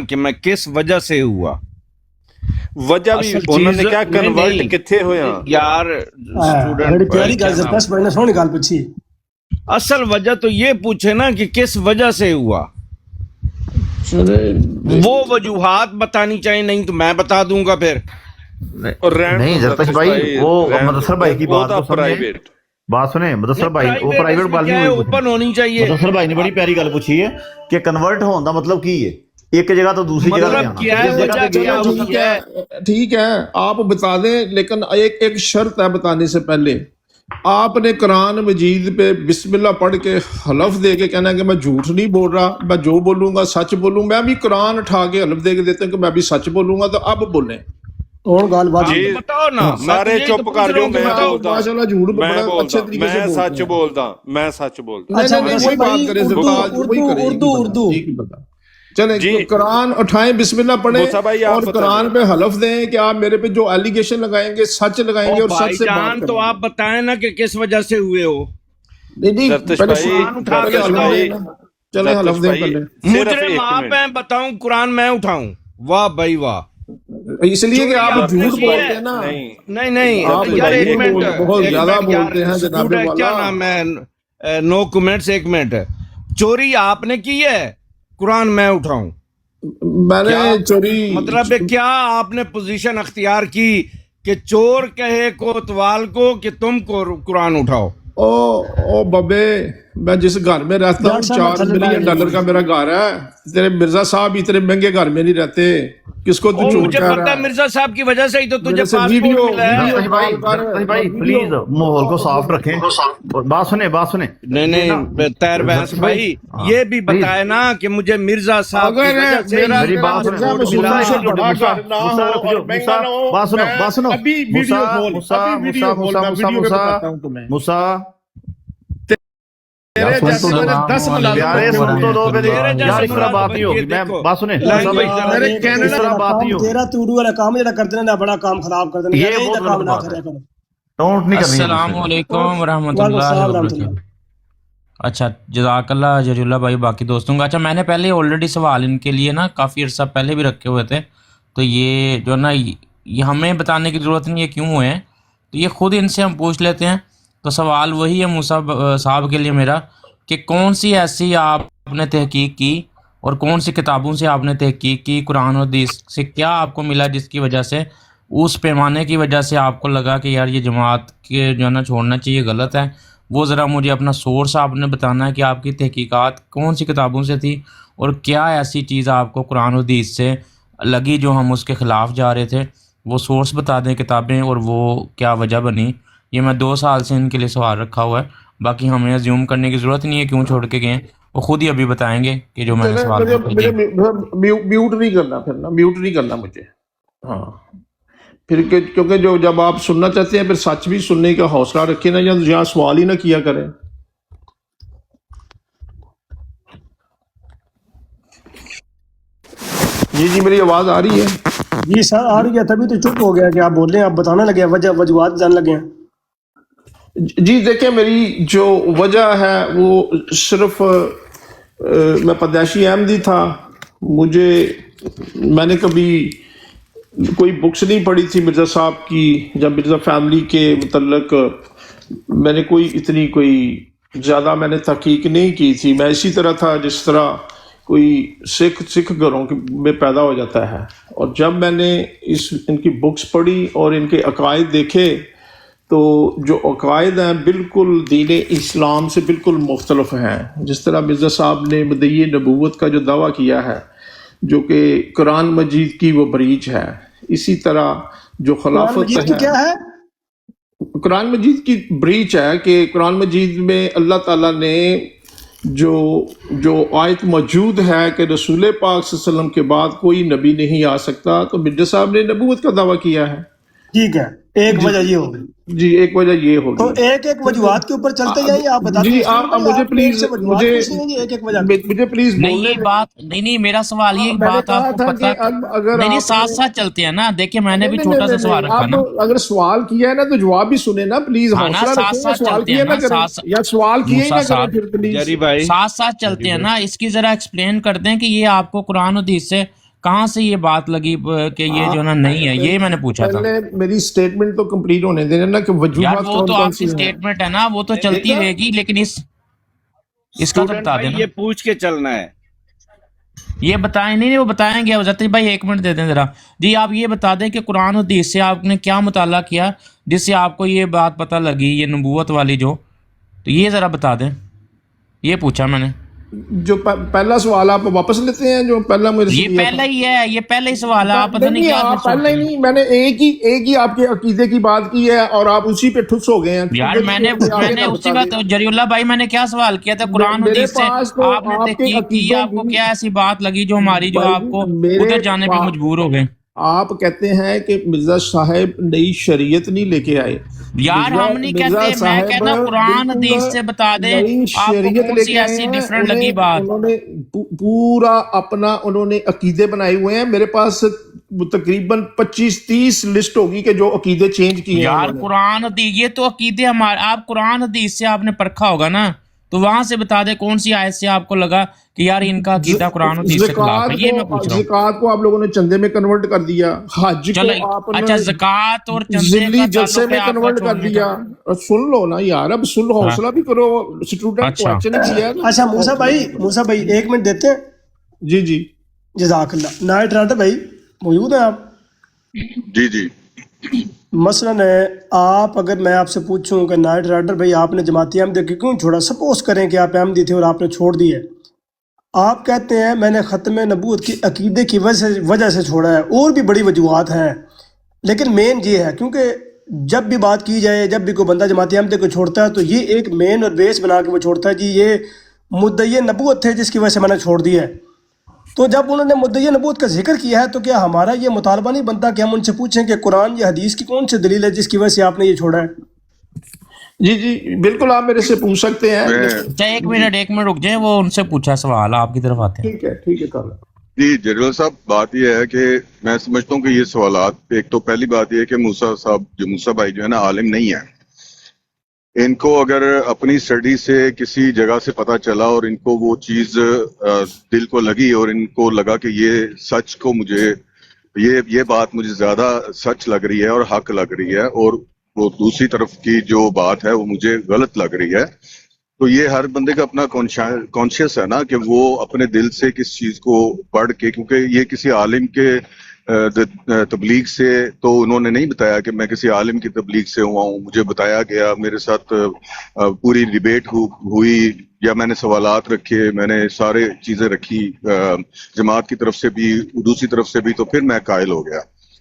کہ میں کس وجہ سے ہوا. وجہ بھی انہوں نے کیا کنورٹ کتھے ہویا یار بڑی پیاری گل دس پڑھنا سونی گل پوچھی. اصل وجہ تو یہ پوچھے نا کہ کس وجہ سے ہوا. وہ وجوہات بتانی چاہیے, نہیں تو میں بتا دوں گا پھر. نہیں زرتش بھائی وہ مدثر بھائی کی بات کو سمجھیں, بات سنیں مدثر بھائی, وہ پرائیویٹ گل نہیں ہوئی, اوپن ہونی چاہیے. مدثر بھائی نے بڑی پیاری گل پوچھی ہے کہ کنورٹ ہون دا مطلب کی ہے, ایک جگہ تو دوسری جگہ. ٹھیک ہے آپ بتا دیں, لیکن ایک شرط ہے بتانے سے پہلے. آپ نے قرآن مجید پہ بسم اللہ پڑھ کے حلف دے کے کہنا ہے کہ میں جھوٹ نہیں بول رہا, میں جو بولوں گا سچ بولوں. میں بھی قرآن اٹھا کے حلف دے کے دیتا ہوں کہ میں بھی سچ بولوں گا, تو اب بولیں. اور گل بات بتاؤ نا, سارے چپ کر جو, میں ماشاءاللہ جھوٹ بڑا اچھے طریقے سے میں سچ بولتا, میں سچ بولتا. اردو چلیں قرآن اٹھائیں, بسم اللہ پڑھیں اور قرآن پہ حلف دیں کہ آپ میرے پہ جو ایلیگیشن لگائیں گے سچ لگائیں گے اور سچ سے بات کریں. تو آپ بتائیں نا کہ کس وجہ سے ہوئے ہو. چلیں حلف دیں پہلے. مجرم آپ ہیں, بتاؤں قرآن میں اٹھاؤں؟ واہ بھائی واہ. اس لیے کہ آپ جھوٹ بولتے ہیں نا. نہیں یار ایک منٹ, بہت زیادہ بولتے ہیں جناب والا. کیا نام ہے, نو کمنٹس. ایک منٹ, چوری آپ نے کی ہے, قرآن میں اٹھاؤں؟ میں نے چوری مطلب کیا آپ نے پوزیشن اختیار کی کہ چور کہے کوتوال کو کہ تم کو قرآن اٹھاؤ؟ او ببے, میں جس گھر میں رہتا ہوں $4 ملین کا میرا گھر ہے. تیرے مرزا صاحب اتنے مہنگے گھر میں نہیں رہتے. کس کو تو مجھے پتا مرزا صاحب کی وجہ سے ہی تو تجھے پاسپورٹ ملا ہے. بھائی پلیز ماحول کو صاف رکھیں, بات سنیں. نہیں تیر بحث بھائی, یہ بھی بتائے نا کہ مجھے مرزا صاحب کی وجہ سے میری بات سنو. موسیٰ السلام علیکم ورحمۃ اللہ وبرکاتہ. اچھا جزاک اللہ جری اللہ بھائی, باقی دوستوں کا. اچھا میں نے پہلے آلریڈی سوال ان کے لیے نا کافی عرصہ پہلے بھی رکھے ہوئے تھے, تو یہ جو نا یہ ہمیں بتانے کی ضرورت نہیں ہے کیوں ہوئے ہیں, تو یہ خود ان سے ہم پوچھ لیتے ہیں. تو سوال وہی ہے موسیٰ صاحب کے لیے میرا, کہ کون سی ایسی آپ نے تحقیق کی اور کون سی کتابوں سے آپ نے تحقیق کی, قرآن و حدیث سے کیا آپ کو ملا جس کی وجہ سے اس پیمانے کی وجہ سے آپ کو لگا کہ یار یہ جماعت کے جو ہے نا چھوڑنا چاہیے, غلط ہے. وہ ذرا مجھے اپنا سورس آپ نے بتانا ہے کہ آپ کی تحقیقات کون سی کتابوں سے تھی, اور کیا ایسی چیز آپ کو قرآن و حدیث سے لگی جو ہم اس کے خلاف جا رہے تھے. وہ سورس بتا دیں کتابیں, اور وہ کیا وجہ بنی. یہ میں 2 سال سے ان کے لیے سوال رکھا ہوا ہے, باقی ہمیں زیوم کرنے کی ضرورت نہیں ہے کیوں چھوڑ کے گئے, وہ خود ہی ابھی بتائیں گے کہ جو میں نے سوال میوٹ نہیں کرنا, پھر نا میوٹ نہیں کرنا مجھے. ہاں پھر کیونکہ جو جب آپ سننا چاہتے ہیں پھر سچ بھی سننے کا حوصلہ رکھیں نا, یا سوال ہی نہ کیا کریں. جی میری آواز آ رہی ہے؟ جی سر آ رہی ہے, تبھی تو چپ ہو گیا کہ آپ بول رہے ہیں, آپ بتانے لگے وجوہات جان لگے ہیں. جی دیکھیں, میری جو وجہ ہے وہ صرف میں پیدائشی احمدی تھا. میں نے کبھی کوئی بکس نہیں پڑھی تھی مرزا صاحب کی, جب مرزا فیملی کے متعلق میں نے کوئی زیادہ میں نے تحقیق نہیں کی تھی. میں اسی طرح تھا جس طرح کوئی سکھ گھروں میں پیدا ہو جاتا ہے. اور جب میں نے ان کی بکس پڑھی اور ان کے عقائد دیکھے, تو جو عقائد ہیں بالکل دین اسلام سے بالکل مختلف ہیں. جس طرح مرزا صاحب نے مدعی نبوت کا جو دعویٰ کیا ہے جو کہ قرآن مجید کی وہ بریچ ہے, اسی طرح جو خلافت ہے قرآن مجید کی بریچ ہے کہ قرآن مجید میں اللہ تعالیٰ نے جو آیت موجود ہے کہ رسول پاک صلی اللہ علیہ وسلم کے بعد کوئی نبی نہیں آ سکتا, تو مرزا صاحب نے نبوت کا دعویٰ کیا ہے. ٹھیک ہے, ایک وجہ یہ ہوگی. جی ایک وجہ یہ ہوگی. تو ایک وجوہات کے اوپر چلتے جائیں, آپ بتاتے جی آپ مجھے پلیز مجھے پلیز نہیں میرا سوال یہ بات آپ کو پتہ نہیں, ساتھ چلتے ہیں نا. دیکھیں میں نے بھی چھوٹا سا سوال رکھا نا, اگر سوال کیا ہے نا تو جواب بھی سنے نا پلیز. ساتھ چلتے ہیں نا, اس کی ذرا ایکسپلین کر دیں کہ یہ آپ کو قرآن و حدیث سے کہاں سے یہ بات لگی کہ یہ جو نا نہیں ہے؟ یہ میں نے پوچھا تھا. پہلے میری سٹیٹمنٹ تو کمپلیٹ ہونے دینا نا کہ یار وجوہات وہ کون تو کون آپ سی کی ہیں. اسٹیٹمنٹ ہے نا، وہ تو چلتی رہے گی، لیکن اس کا تو بتا بھائی دینا. یہ پوچھ کے چلنا ہے. یہ بتائیں. نہیں وہ بتائیں گے حضرت بھائی، 1 منٹ دے دیں ذرا. جی آپ یہ بتا دیں کہ قرآن و حدیث سے آپ نے کیا مطالعہ کیا جس سے آپ کو یہ بات پتہ لگی، یہ نبوت والی جو، تو یہ ذرا بتا دیں. یہ پوچھا میں نے. جو پہلا سوال آپ واپس لیتے ہیں جو پہلا میرے سے یہ کیا پہلا تھا. ہی ہے، یہ پہلا ہی سوال ہے. آپ پتہ نہیں کیا آپ پہلا ہی نہیں، میں نے ایک ہی آپ کے عقیدے کی بات کی ہے اور آپ اسی پہ ٹھس ہو گئے ہیں. یار میں نے اسی بات، جری اللہ بھائی میں نے کیا سوال کیا تھا قرآن میرے حدیث سے؟ پاس تو آپ نے آپ کے تحقیق کی، عقیدوں آپ کو کی- کیا ایسی بات لگی جو ہماری جو آپ کو ادھر جانے پہ مجبور ہو گئے؟ آپ کہتے ہیں کہ مرزا صاحب نئی شریعت نہیں لے کے آئے. یار ہم نہیں کہتے، میں کہتا ہوں قرآن حدیث سے بتا دیں نئی آپ کو شریعت کون لے سی کے آئے ایسی ہیں. ڈفرنٹ لگی بات. انہوں نے پورا اپنا انہوں نے عقیدے بنائے ہوئے ہیں. میرے پاس تقریباً 25-30 لسٹ ہوگی کہ جو عقیدے چینج کیے ہیں یار انہوں نے. قرآن حدیث یہ تو عقیدے ہمارے، آپ قرآن حدیث سے آپ نے پرکھا ہوگا نا، تو وہاں سے بتا دیں کون سی آیت سے آپ کو لگا کہ یار ان کا عقیدہ قرآن حدیث سے خلاف ہے. یہ میں پوچھ رہا ہوں. زکوٰۃ کو آپ لوگوں نے چندے میں کنورٹ کر دیا. حج چلو کو آپ اچھا، نے زکوٰۃ اور چندے ضمنی کا جلسے تعلق میں ہے آپ کا کنورٹ کر چھوڑنے دیا. کا. سن لو نا یار، اب سن لو، حوصلہ بھی کرو. اسٹوڈنٹ اچھا. کوشچن کیا ہے. اچھا موسیٰ بھائی 1 منٹ دیتے ہیں. جی جی جزاک اللہ. نائٹ رائڈر بھائی موجود ہیں آپ؟ جی جی. مثلاً آپ، اگر میں آپ سے پوچھوں کہ نائٹ رائڈر بھائی آپ نے جماعت احمدیہ کی کیوں چھوڑا، سپوز کریں کہ آپ احمدی تھے اور آپ نے چھوڑ دی ہے، آپ کہتے ہیں میں نے ختم نبوت کی عقیدے کی وجہ سے چھوڑا ہے، اور بھی بڑی وجوہات ہیں، لیکن مین یہ ہے کیونکہ جب بھی بات کی جائے، جب بھی کوئی بندہ جماعت احمدیہ کو چھوڑتا ہے تو یہ ایک مین اور بیس بنا کے وہ چھوڑتا ہے جی یہ مدعی نبوت تھے جس کی وجہ سے میں نے چھوڑ دیا ہے. تو جب انہوں نے مدعی نبوت کا ذکر کیا ہے تو کیا ہمارا یہ مطالبہ نہیں بنتا کہ ہم ان سے پوچھیں کہ قرآن یا حدیث کی کون سی دلیل ہے جس کی وجہ سے آپ نے یہ چھوڑا ہے؟ جی بالکل، آپ میرے سے پوچھ سکتے ہیں. اچھا 1 منٹ رک جائیں، وہ ان سے پوچھا سوال، آپ کی طرف آتے ہیں. ٹھیک ہے کر. جی جریل صاحب، بات یہ ہے کہ میں سمجھتا ہوں کہ یہ سوالات، ایک تو پہلی بات یہ ہے کہ موسیٰ صاحب جو موسیٰ بھائی جو ہے نا عالم نہیں ہے. ان کو اگر اپنی اسٹڈی سے کسی جگہ سے پتہ چلا اور ان کو وہ چیز دل کو لگی اور ان کو لگا کہ یہ سچ کو مجھے یہ بات مجھے زیادہ سچ لگ رہی ہے اور حق لگ رہی ہے، اور وہ دوسری طرف کی جو بات ہے وہ مجھے غلط لگ رہی ہے، تو یہ ہر بندے کا اپنا کانشیس ہے نا کہ وہ اپنے دل سے کس چیز کو پڑھ کے، کیونکہ یہ کسی عالم کے تبلیغ سے تو انہوں نے نہیں بتایا کہ میں کسی عالم کی تبلیغ سے ہوا ہوں. مجھے بتایا گیا، میرے ساتھ پوری ڈیبیٹ ہوئی، یا میں نے سوالات رکھے، میں نے سارے چیزیں رکھی جماعت کی طرف سے بھی دوسری طرف سے بھی، تو پھر میں قائل ہو گیا.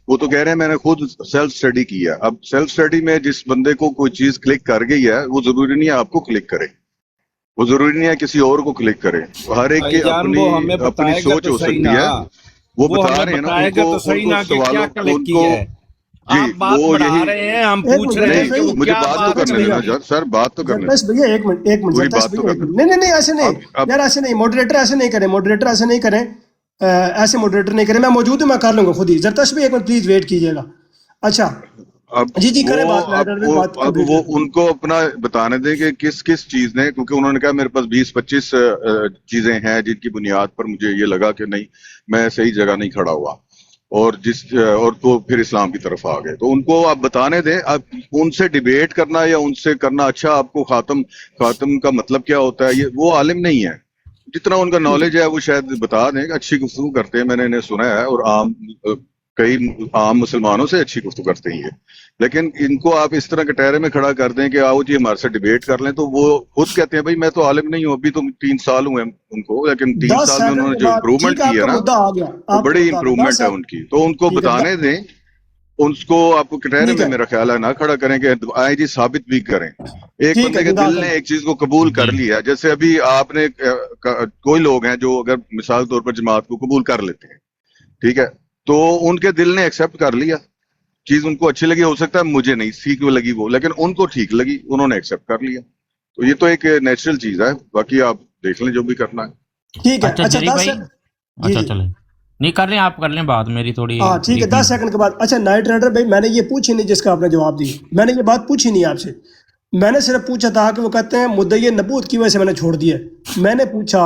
وہ تو کہہ رہے ہیں میں نے خود سیلف اسٹڈی کی ہے. اب سیلف اسٹڈی میں جس بندے کو کوئی چیز کلک کر گئی ہے وہ ضروری نہیں ہے آپ کو کلک کرے، وہ ضروری نہیں ہے کسی اور کو کلک کرے. ہر ایک کی اپنی سوچ ہو سکتی ہے. وہ بتا رہے ہیں نا ان کو سوالوں کو. آپ بات بڑھا رہے ہیں، ہم پوچھ رہے ہیں کہ مجھے بات تو کرنے دینا سر، بات تو کرنے بھیا 1 منٹ نہیں ایسے نہیں یار، ایسے نہیں، ماڈریٹر ایسے نہیں کریں، ایسے ماڈریٹر نہیں کریں. میں موجود ہوں، میں کر لوں گا خود ہی. زرتش بھی 1 منٹ پلیز ویٹ کیجیے گا. اچھا جی کریں بات. اب وہ ان کو اپنا بتانے دیں کہ کس چیز نے، کیونکہ انہوں نے کہا میرے پاس 20-25 چیزیں ہیں جن کی بنیاد پر مجھے یہ لگا کہ نہیں میں صحیح جگہ نہیں کھڑا ہوا، اور تو پھر اسلام کی طرف آ گئے. تو ان کو آپ بتانے دیں. اب ان سے ڈیبیٹ کرنا یا ان سے کرنا، اچھا آپ کو خاتم کا مطلب کیا ہوتا ہے، یہ وہ عالم نہیں ہے. جتنا ان کا نالج ہے وہ شاید بتا دیں. اچھی گفتگو کرتے ہیں، میں نے انہیں سنا ہے، اور کئی عام مسلمانوں سے اچھی گفتگو کرتے ہیں یہ. لیکن ان کو آپ اس طرح کٹہرے میں کھڑا کر دیں کہ آؤ جی ہمارے سے ڈیبیٹ کر لیں، تو وہ خود کہتے ہیں بھائی میں تو عالم نہیں ہوں، ابھی تو 3 سال ہوئے ان کو، لیکن 3 سال میں انہوں نے جو امپروومنٹ کی ہے نا وہ بڑی امپروومنٹ ہے ان کی. تو ان کو بتانے دیں، ان کو آپ کو کٹہرے میں میرا خیال ہے نہ کھڑا کریں کہ آئے جی ثابت بھی کریں. ایک بندے کے دل نے ایک چیز کو قبول کر لیا، جیسے ابھی آپ نے کوئی لوگ ہیں جو اگر مثال طور پر جماعت کو قبول کر لیتے ہیں، ٹھیک ہے، تو ان کے دل نے ایکسیپٹ کر لیا چیز، ان کو اچھی لگی، ہو سکتا ہے مجھے نہیں ٹھیک لگی وہ، لیکن ان کو ٹھیک لگی، انہوں نے ایکسیپٹ کر لیا. تو یہ تو ایک نیچرل چیز ہے. باقی آپ دیکھ لیں جو بھی کرنا ہے. ٹھیک ہے. اچھا جری بھائی، اچھا چلیں نہیں کر رہے، آپ کر لیں بات میری تھوڑی. ہاں ٹھیک ہے، 10 سیکنڈ کے بعد. اچھا نائٹ رائڈر بھائی، میں نے یہ پوچھی نہیں جس کا آپ نے جواب دی، میں نے یہ بات پوچھی نہیں آپ سے. میں نے صرف پوچھا تھا کہ وہ کہتے ہیں مدعی نبوت کی وجہ سے میں نے چھوڑ دیا. میں نے پوچھا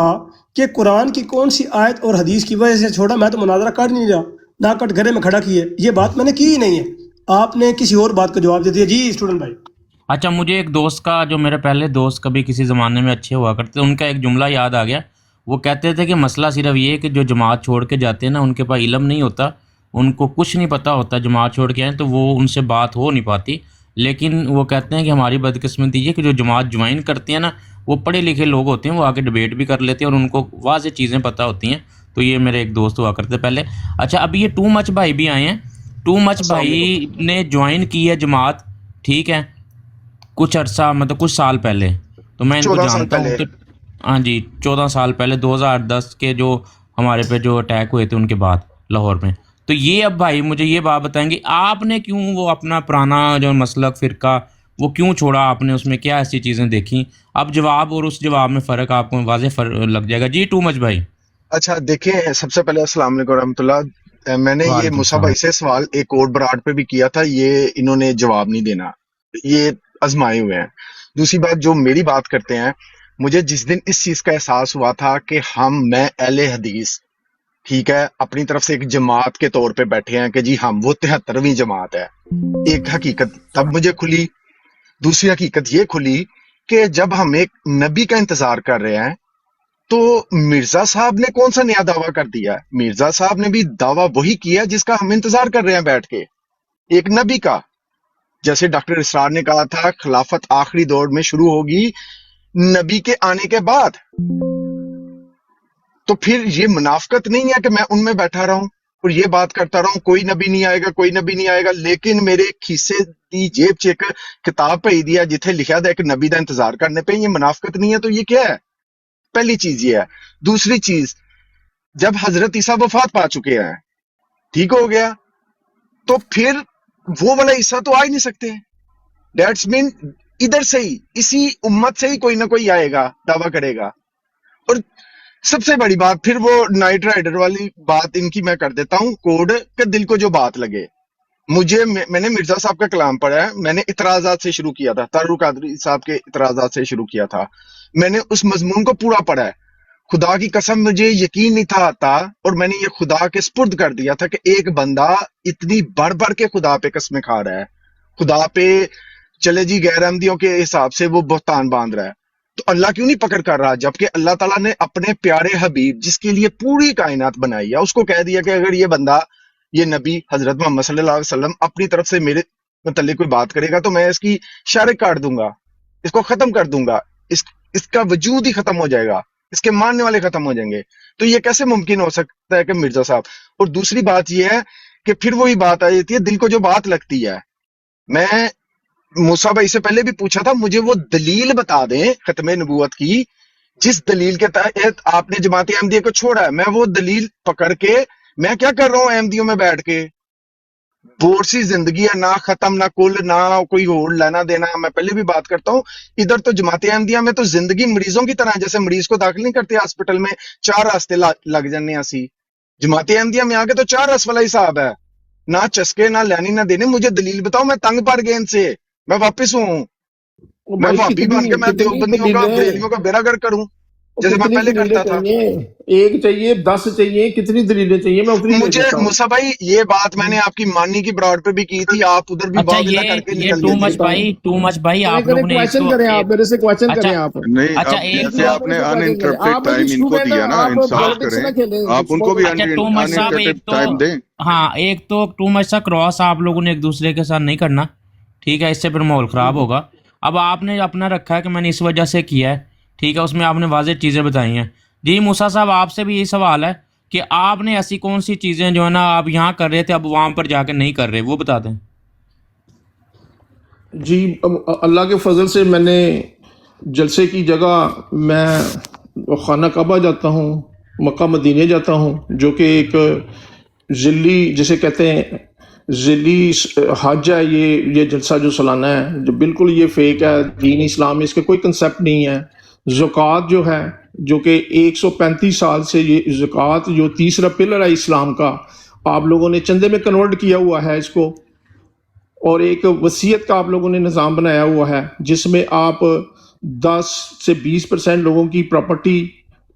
کہ قرآن کی کون سی آیت اور حدیث کی وجہ سے چھوڑا، میں تو مناظرہ کر نہیں رہا، نہ کٹ گھرے میں کھڑا کیے، یہ بات میں نے کی ہی نہیں ہے، آپ نے کسی اور بات کا جواب دے دیا۔ جی اسٹوڈنٹ بھائی۔ اچھا مجھے ایک دوست کا، جو میرے پہلے دوست کبھی کسی زمانے میں اچھے ہوا کرتے، ان کا ایک جملہ یاد آ گیا۔ وہ کہتے تھے کہ مسئلہ صرف یہ ہے کہ جو جماعت چھوڑ کے جاتے ہیں نا، ان کے پاس علم نہیں ہوتا، ان کو کچھ نہیں پتہ ہوتا، جماعت چھوڑ کے آئیں تو وہ ان سے بات ہو نہیں پاتی۔ لیکن وہ کہتے ہیں کہ ہماری بدقسمتی یہ کہ جو جماعت جوائن کرتے ہیں نا، وہ پڑھے لکھے لوگ ہوتے ہیں، وہ آ کے ڈبیٹ بھی کر لیتے ہیں اور ان کو واضح چیزیں پتہ ہوتی ہیں۔ تو یہ میرے ایک دوست ہوا کرتے پہلے۔ اچھا اب یہ ٹو مچ بھائی بھی آئے ہیں۔ ٹو مچ بھائی نے جوائن کی ہے جماعت، ٹھیک ہے، کچھ عرصہ مطلب کچھ سال پہلے، تو میں ان کو جانتا ہوں کہ ہاں جی 14 سال پہلے 2010 کے جو ہمارے پہ جو اٹیک ہوئے تھے ان کے بعد لاہور میں۔ تو یہ اب بھائی مجھے یہ بات بتائیں گے، آپ نے کیوں وہ اپنا پرانا جو مسلک فرقہ وہ کیوں چھوڑا؟ آپ نے اس میں کیا ایسی چیزیں دیکھیں؟ اب جواب اور اس جواب میں فرق آپ کو واضح فرق لگ جائے گا۔ جی ٹو مچ بھائی۔ اچھا دیکھیں، سب سے پہلے السلام علیکم ورحمۃ اللہ۔ میں نے یہ موسیٰ بھائی سے سوال ایک اور براڈ پہ بھی کیا تھا، یہ انہوں نے جواب نہیں دینا، یہ آزمائے ہوئے ہیں۔ دوسری بات جو میری بات کرتے ہیں، مجھے جس دن اس چیز کا احساس ہوا تھا کہ میں اہل حدیث، ٹھیک ہے، اپنی طرف سے ایک جماعت کے طور پہ بیٹھے ہیں کہ جی ہم وہ 73ویں جماعت ہے، ایک حقیقت تب مجھے کھلی۔ دوسری حقیقت یہ کھلی کہ جب ہم ایک نبی کا انتظار کر رہے ہیں تو مرزا صاحب نے کون سا نیا دعویٰ کر دیا ہے؟ مرزا صاحب نے بھی دعویٰ وہی کیا جس کا ہم انتظار کر رہے ہیں بیٹھ کے، ایک نبی کا۔ جیسے ڈاکٹر اسرار نے کہا تھا خلافت آخری دور میں شروع ہوگی نبی کے آنے کے بعد، تو پھر یہ منافقت نہیں ہے کہ میں ان میں بیٹھا رہا ہوں اور یہ بات کرتا رہا ہوں کوئی نبی نہیں آئے گا، کوئی نبی نہیں آئے گا، لیکن میرے کھیسے دی جیب چیک کتاب پہ دیا جتھے لکھا تھا کہ نبی دا انتظار کرنے پہ، یہ منافقت نہیں ہے تو یہ کیا ہے؟ پہلی چیز یہ ہے۔ دوسری چیز، جب حضرت عیسیٰ وفات پا چکے ہیں، ٹھیک ہو گیا، تو پھر وہ والا عیسیٰ تو آ ہی نہیں سکتے، دیٹس مین ادھر سے ہی اسی امت سے ہی کوئی نہ کوئی آئے گا، دعویٰ کرے گا۔ اور سب سے بڑی بات پھر وہ نائٹ رائڈر والی بات ان کی میں کر دیتا ہوں، کوڈ کہ دل کو جو بات لگے۔ میں نے مرزا صاحب کا کلام پڑھا ہے، میں نے اعتراضات سے شروع کیا تھا، طاہر قادری صاحب کے اعتراضات سے شروع کیا تھا، میں نے اس مضمون کو پورا پڑھا ہے۔ خدا کی قسم مجھے یقین نہیں تھا آتا، اور میں نے یہ خدا کے سپرد کر دیا تھا کہ ایک بندہ اتنی بڑھ بڑھ کے خدا پہ قسمیں کھا رہا ہے، خدا پہ چلے جی غیر احمدیوں کے حساب سے وہ بہتان باندھ رہا ہے، تو اللہ کیوں نہیں پکڑ کر رہا؟ جبکہ اللہ تعالیٰ نے اپنے پیارے حبیب جس کے لیے پوری کائنات بنائی ہے اس کو کہہ دیا کہ اگر یہ بندہ، یہ نبی حضرت محمد صلی اللہ علیہ وسلم اپنی طرف سے میرے متعلق کوئی بات کرے گا تو میں اس کی شارک کاٹ دوں گا، اس کو ختم کر دوں گا، اس کا وجود ہی ختم ہو جائے گا، اس کے ماننے والے ختم ہو جائیں گے۔ تو یہ کیسے ممکن ہو سکتا ہے کہ مرزا صاحب؟ اور دوسری بات یہ ہے کہ پھر وہی بات آ جاتی ہے دل کو جو بات لگتی ہے۔ میں موسیٰ بھائی سے پہلے بھی پوچھا تھا، مجھے وہ دلیل بتا دیں ختم نبوت کی جس دلیل کے تحت آپ نے جماعت احمدیہ کو چھوڑا ہے، میں وہ دلیل پکڑ کے میں کیا کر رہا ہوں احمدیوں میں بیٹھ کے؟ بور سی زندگی ہے، نہ ختم نہ کل نہ کوئی اور لینا دینا۔ میں پہلے بھی بات کرتا ہوں، ادھر تو جماعت احمدیہ میں تو زندگی مریضوں کی طرح، جیسے مریض کو داخل نہیں کرتے ہاسپٹل میں 4 راستے لگ جانے اسی، جماعت احمدیہ میں آگے تو 4 رس والا حساب ہے، نہ چسکے نہ لینی نہ دینے۔ مجھے دلیل بتاؤ، میں تنگ پڑ گیا ان سے، میں واپس ہوں، میں واپی بن کے میں دیوبندیوں کا بریلیوں کا بیڑا گرد کروں جیسے میں پہلے کرتا تھا۔ ایک چاہیے 10 چاہیے، کتنی دلیلیں چاہیے؟ میں اتنی مجھے موسیٰ بھائی یہ بات میں نے آپ کی مانی کی براڈ پہ بھی کی تھی، آپ ادھر بھی اچھا باغ کر کے یہ نکل ٹو گئے مچ بھائی آپ لوگوں نے کویشچن کریں، آپ میرے سے کویشچن کریں آپ۔ نہیں، اچھا اب ایک جیسے آپ نے ان انٹرپٹیڈ ٹائم ان کو دیا نا، انصاف کریں، آپ ان کو بھی ان اچھا ٹو مچ صاحب انٹرپٹیڈ ایک ٹائم تو دیں۔ ہاں ایک تو ٹو مچ سا کراس آپ لوگوں نے ایک دوسرے کے ساتھ نہیں کرنا، ٹھیک ہے، اس سے پھر ماحول خراب ہوگا۔ اب آپ نے اپنا رکھا ہے کہ میں نے اس وجہ سے کیا ہے، ٹھیک ہے، اس میں آپ نے واضح چیزیں بتائی ہیں۔ جی موسیٰ صاحب آپ سے بھی یہی سوال ہے کہ آپ نے ایسی کون سی چیزیں جو ہے نا آپ یہاں کر رہے تھے اب وہاں پر جا کے نہیں کر رہے، وہ بتا دیں۔ جی اللہ کے فضل سے میں نے جلسے کی جگہ میں خانہ کعبہ جاتا ہوں، مکہ مدینے جاتا ہوں، جو کہ ایک ذلی جسے کہتے ہیں ذلی حج ہے، یہ جلسہ جو سالانہ ہے، جو بالکل یہ فیک ہے، دین اسلام میں اس کا کوئی کنسیپٹ نہیں ہے۔ زکوٰۃ جو ہے، جو کہ 135 سال سے یہ زکوٰۃ جو تیسرا پلر ہے اسلام کا، آپ لوگوں نے چندے میں کنورٹ کیا ہوا ہے اس کو، اور ایک وصیت کا آپ لوگوں نے نظام بنایا ہوا ہے جس میں آپ 10 سے 20% لوگوں کی پراپرٹی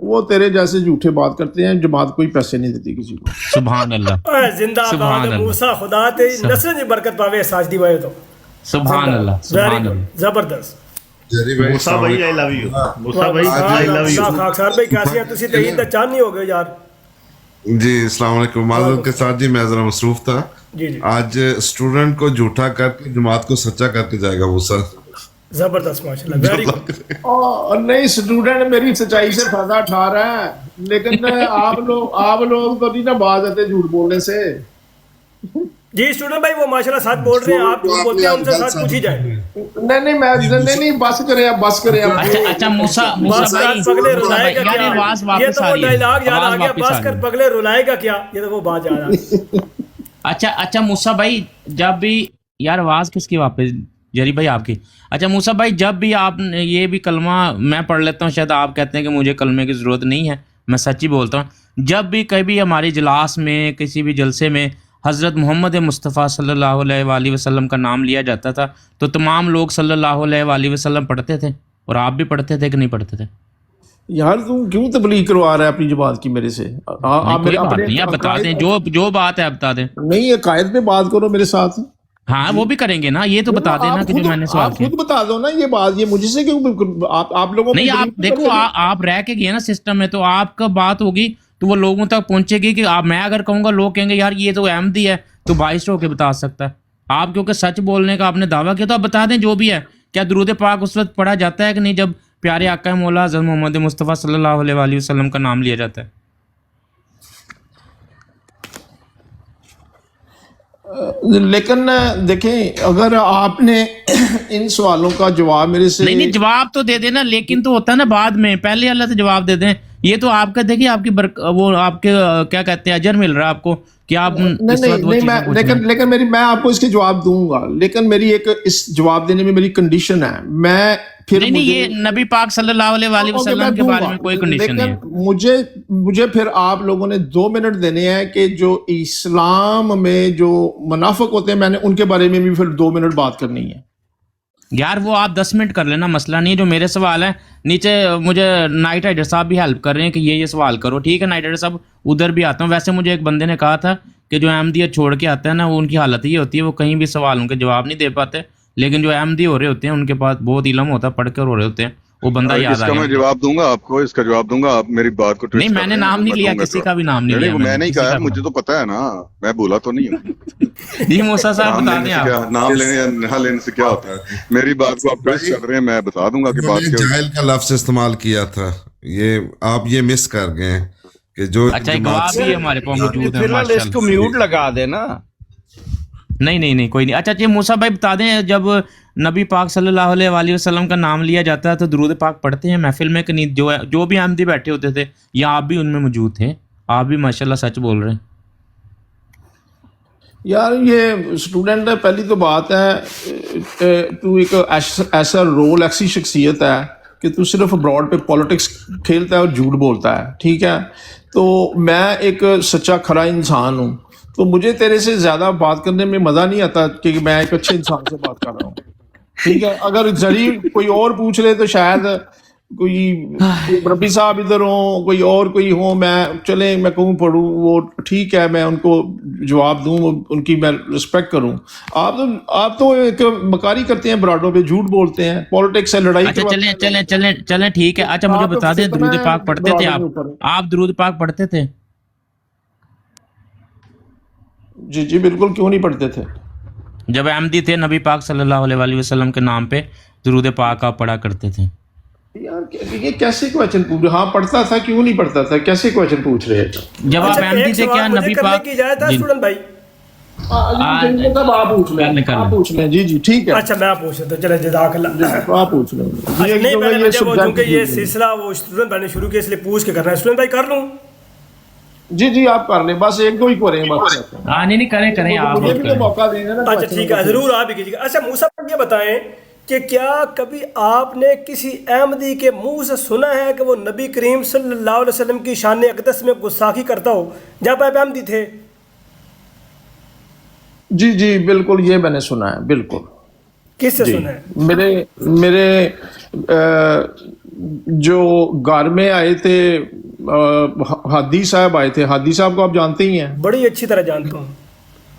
وہ تیرے جیسے جھوٹے بات کرتے ہیں, جماعت کوئی پیسے نہیں دیتی کسی کو. سبحان اللہ, زندہ باد موسیٰ, خدا تیری نسل دی برکت پاوے ساجدی وائے تو سبحان اللہ, سبحان اللہ, زبردست. موسیٰ بھائی آئی لو یو, موسیٰ بھائی آئی لو یو. خاکسار بھائی کیسے ہیں تسی؟ تے عید دا چاند نہیں ہو گئے یار. جی السلام علیکم. معذرت کے ساتھ جی میں ذرا مصروف تھا. آج اسٹوڈنٹ کو جھوٹا کر کے جماعت کو سچا کر کے جائے گا موسیٰ. زبردست, ماشاء اللہ, ویری گڈ. نہیں, اسٹوڈنٹ میری سچائی سے فائدہ اٹھا رہا ہے, لیکن آپ لوگ تو نہیں نا باز آتے جھوٹ بولنے سے. جی اسٹوڈنٹ بھائی وہ ماشاءاللہ سچ بول رہے ہیں, آپ جھوٹ بولتے ہیں, ان سے سچ پوچھی جائے. نہیں, بس کریں. اچھا موسیٰ بھائی پگلے رلائے گا کیا, یہ تو وہ ڈائلاگ یاد آ گیا, بس کر پگلے رلائے گا کیا, یہ تو وہ بات یاد آ گئی. اچھا موسیٰ بھائی, جب بھی یار آواز کس کی واپس جری بھائی آپ کی. اچھا موسیٰ بھائی, جب بھی آپ یہ بھی کلمہ میں پڑھ لیتا ہوں, شاید آپ کہتے ہیں کہ مجھے کلمے کی ضرورت نہیں ہے, میں سچ ہی بولتا ہوں, جب بھی کبھی ہمارے اجلاس میں کسی بھی جلسے میں حضرت محمد مصطفیٰ صلی اللہ علیہ وآلہ وسلم کا نام لیا جاتا تھا تو تمام لوگ صلی اللہ علیہ وآلہ وسلم پڑھتے تھے, اور آپ بھی پڑھتے تھے کہ نہیں پڑھتے تھے؟ یار تم کیوں تبلیغ کروا رہا ہے اپنی جماعت کی میرے سے؟ آپ بتا دیں جو بات ہے, بتا دیں. نہیں, عقائد پہ بات کرو میرے ساتھ. ہاں وہ بھی کریں گے نا, یہ تو بتا دینا کہ جو میں نے سوال کیا. خود بتا دو نا یہ بات, یہ مجھ سے کیوں آپ لوگوں نہیں. آپ دیکھو, آپ رہ کے گئے نا سسٹم میں, تو آپ کا بات ہوگی تو وہ لوگوں تک پہنچے گی کہ میں اگر کہوں گا لوگ کہیں گے یار یہ تو احمدی ہے, تو باعث ہو کے بتا سکتا ہے. آپ کیونکہ سچ بولنے کا آپ نے دعویٰ کیا, تو آپ بتا دیں جو بھی ہے. کیا درود پاک اس وقت پڑھا جاتا ہے کہ نہیں جب پیارے آقا مولا حضرت محمد مصطفیٰ صلی اللہ علیہ وآلہ وسلم کا نام لیا جاتا ہے؟ لیکن دیکھیں, اگر آپ نے ان سوالوں کا جواب میرے سے نہیں جواب تو دے دینا, لیکن تو ہوتا ہے نا بعد میں, پہلے اللہ سے جواب دے دیں. یہ تو آپ کا دیکھیے آپ کی وہ آپ کے کیا کہتے ہیں اجر مل رہا ہے آپ کو کہ آپ لیکن میں آپ کو اس کے جواب دوں گا, لیکن میری ایک اس جواب دینے میں میری کنڈیشن ہے. میں پھر نہیں یہ نبی پاک صلی اللہ علیہ وآلہ وسلم کے بارے میں کوئی کنڈیشن نہیں ہے. مجھے پھر آپ لوگوں نے 2 منٹ دینے ہیں کہ جو اسلام میں جو منافق ہوتے ہیں, میں نے ان کے بارے میں بھی پھر 2 منٹ بات کرنی ہے. یار وہ آپ 10 منٹ کر لینا, مسئلہ نہیں. جو میرے سوال ہیں نیچے مجھے نائٹ رائڈر صاحب بھی ہیلپ کر رہے ہیں کہ یہ سوال کرو, ٹھیک ہے نائٹ رائڈر صاحب, ادھر بھی آتا ہوں. ویسے مجھے ایک بندے نے کہا تھا کہ جو احمدیت چھوڑ کے آتے ہیں نا, وہ ان کی حالت یہ ہوتی ہے, وہ کہیں بھی سوالوں کے جواب نہیں دے پاتے, لیکن جو احمدی ہو رہے ہوتے ہیں ان کے پاس بہت علم ہوتا ہے, پڑھ کر ہو رہے ہوتے ہیں. وہ بندہ یاد آ گیا. میں جواب دوں گا آپ کو, اس کا جواب دوں گا. آپ میری بات کو نہیں, میں نے نام نہیں لیا, کسی کا بھی نام نہیں لیا. میں نہیں کہا, مجھے تو پتا ہے نا, میں بولا تو نہیں ہوں. جی موسیٰ صاحب بتا دیں, آپ نام لینے یا نہ لینے سے کیا ہوتا ہے. میری بات کو آپ ٹویسٹ کر رہے ہیں, میں بتا دوں گا کہ بات کیا. جاہل کا لفظ استعمال کیا تھا, یہ آپ یہ مس کر گئے کہ جو اچھا گواہ بھی ہمارے پاس موجود ہے. اس کو میوٹ لگا دینا. نہیں کوئی نہیں. اچھا موسیٰ بھائی بتا دیں, جب نبی پاک صلی اللہ علیہ وآلہ وسلم کا نام لیا جاتا ہے تو درود پاک پڑھتے ہیں محفل میں کہ نہیں؟ جو بھی احمدی بیٹھے ہوتے تھے, یا آپ بھی ان میں موجود تھے؟ آپ بھی ماشاءاللہ سچ بول رہے ہیں. یار یہ اسٹوڈنٹ ہے, پہلی تو بات ہے تو ایک ایسا رول, ایسی شخصیت ہے کہ تو صرف ابراڈ پہ پولیٹکس کھیلتا ہے اور جھوٹ بولتا ہے, ٹھیک ہے. تو میں ایک سچا کھرا انسان ہوں, تو مجھے تیرے سے زیادہ بات کرنے میں مزہ نہیں آتا کہ میں ایک اچھے انسان سے بات کر رہا ہوں, ٹھیک ہے. اگر ضرور کوئی اور پوچھ لے تو شاید کوئی ربی صاحب ادھر ہوں, کوئی ہوں, میں کہوں پڑھوں, وہ ٹھیک ہے, میں ان کو جواب دوں, ان کی میں رسپیکٹ کروں. آپ تو ایک مکاری کرتے ہیں, براڈوں پہ جھوٹ بولتے ہیں, پالیٹکس ہے, لڑائی. اچھا چلیں ٹھیک ہے. اچھا مجھے بتا دیں, درود پاک پڑھتے تھے آپ درود پاک پڑھتے تھے؟ جی بالکل, کیوں نہیں پڑھتے تھے. جب احمدی تھے, نبی پاک صلی اللہ علیہ وآلہ وسلم کے نام پہ درود پاک آپ پڑھا کرتے تھے؟ یار یہ کیسے کویشچن پوچھ رہے؟ ہاں پڑھتا تھا, کیوں نہیں پڑھتا تھا, کیسے کویشچن پوچھ رہے ہیں؟ جب آپ احمدی تھے کیا نبی پاک کی اجازت ہے اسٹوڈنٹ بھائی؟ آپ پوچھ لیں. جی ٹھیک ہے. اچھا میں پوچھ لیتا ہوں, چلیں جزاک اللہ. آپ پوچھ لیں. نہیں پہلے چونکہ یہ سلسلہ وہ اسٹوڈنٹ بھائی نے شروع کیا, اس لیے پوچھ کے کرنا ہے. اسٹوڈنٹ بھائی کر لوں؟ جی آپ کر لیں, بس 1-2 ہی کریں. نہیں کریں آپ, مجھے بھی تو موقع دیں گے نا. اچھا ٹھیک ہے, ضرور آپ ہی کیجیے گا. اچھا موسیٰ یہ بتائیں کہ کیا کبھی آپ نے کسی احمدی کے منہ سے سنا ہے کہ وہ نبی کریم صلی اللہ علیہ وسلم کی شان اقدس میں گستاخی کرتا ہو جب آپ احمدی تھے؟ جی بالکل, یہ میں نے سنا ہے. بالکل. کس سے سنا ہے؟ جو گھر میں آئے تھے ہادی صاحب آئے تھے. ہادی صاحب کو آپ جانتے ہی ہیں, بڑی اچھی طرح جانتا ہوں.